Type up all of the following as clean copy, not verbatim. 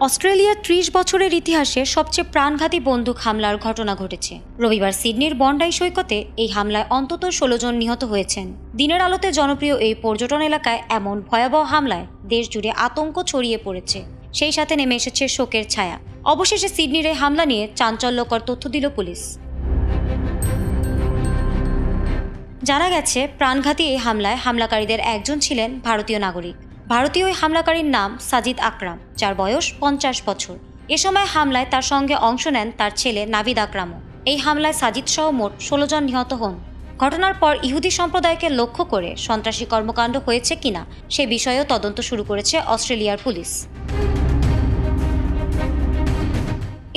অস্ট্রেলিয়ার ৩০ বছরের ইতিহাসে সবচেয়ে প্রাণঘাতী বন্দুক হামলার ঘটনা ঘটেছে। রবিবার সিডনির বন্ডাই সৈকতে এই হামলায় অন্তত ১৬ জন নিহত হয়েছেন। দিনের আলোতে জনপ্রিয় এই পর্যটন এলাকায় এমন ভয়াবহ হামলায় দেশ জুড়ে আতঙ্ক ছড়িয়ে পড়েছে, সেই সাথে নেমে এসেছে শোকের ছায়া। অবশেষে সিডনির এই হামলা নিয়ে চাঞ্চল্যকর তথ্য দিল পুলিশ। জানা গেছে, প্রাণঘাতী এই হামলায় হামলাকারীদের একজন ছিলেন ভারতীয় নাগরিক। ভারতীয় ওই হামলাকারীর নাম সাজিদ আকরাম, যার বয়স ৫০ বছর। এ সময় হামলায় তার সঙ্গে অংশ নেন তার ছেলে নাভিদ আকরামও। এই হামলায় সাজিদ সহ মোট ১৬ জন নিহত হন। ঘটনার পর ইহুদি সম্প্রদায়কে লক্ষ্য করে সন্ত্রাসী কর্মকাণ্ড হয়েছে কিনা সে বিষয়েও তদন্ত শুরু করেছে অস্ট্রেলিয়ার পুলিশ।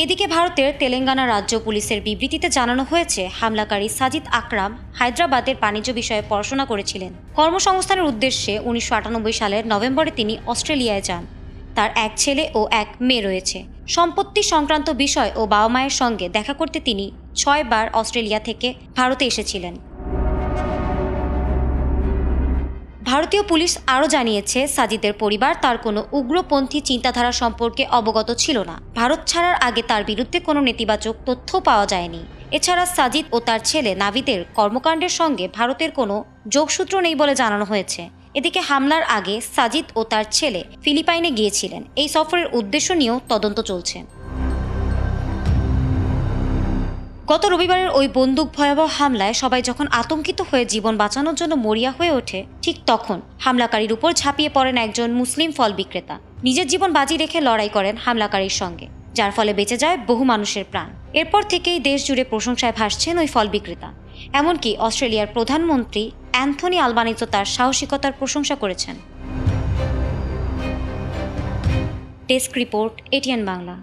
এদিকে ভারতের তেলেঙ্গানা রাজ্য পুলিশের বিবৃতিতে জানানো হয়েছে, হামলাকারী সাজিদ আকরাম হায়দ্রাবাদের বাণিজ্য বিষয়ে পড়াশোনা করেছিলেন। কর্মসংস্থানের উদ্দেশ্যে ১৯৯৮ সালের নভেম্বরে তিনি অস্ট্রেলিয়ায় যান। তার এক ছেলে ও এক মেয়ে রয়েছে। সম্পত্তি সংক্রান্ত বিষয় ও বাবা মায়ের সঙ্গে দেখা করতে তিনি ৬ বার অস্ট্রেলিয়া থেকে ভারতে এসেছিলেন। ভারতীয় পুলিশ আরও জানিয়েছে, সাজিদের পরিবার তার কোনো উগ্রপন্থী চিন্তাধারা সম্পর্কে অবগত ছিল না। ভারত ছাড়ার আগে তার বিরুদ্ধে কোনো নেতিবাচক তথ্য পাওয়া যায়নি। এছাড়া সাজিদ ও তার ছেলে নাভিদের কর্মকাণ্ডের সঙ্গে ভারতের কোনো যোগসূত্র নেই বলে জানানো হয়েছে। এদিকে হামলার আগে সাজিদ ও তার ছেলে ফিলিপাইনে গিয়েছিলেন। এই সফরের উদ্দেশ্য নিয়েও তদন্ত চলছে। গত রবিবারের ওই বন্দুক ভয়াবহ হামলায় সবাই যখন আতঙ্কিত হয়ে জীবন বাঁচানোর জন্য মরিয়া হয়ে ওঠে, ঠিক তখন হামলাকারীর উপর ঝাঁপিয়ে পড়েন একজন মুসলিম ফল বিক্রেতা। নিজের জীবন বাজি রেখে লড়াই করেন হামলাকারীর সঙ্গে, যার ফলে বেঁচে যায় বহু মানুষের প্রাণ। এরপর থেকেই দেশ জুড়ে প্রশংসায় ভাসছেন ওই ফল বিক্রেতা। এমনকি অস্ট্রেলিয়ার প্রধানমন্ত্রী অ্যান্থনি আলবানিজও তার সাহসিকতার প্রশংসা করেছেন। Desk report, ATN Bangla.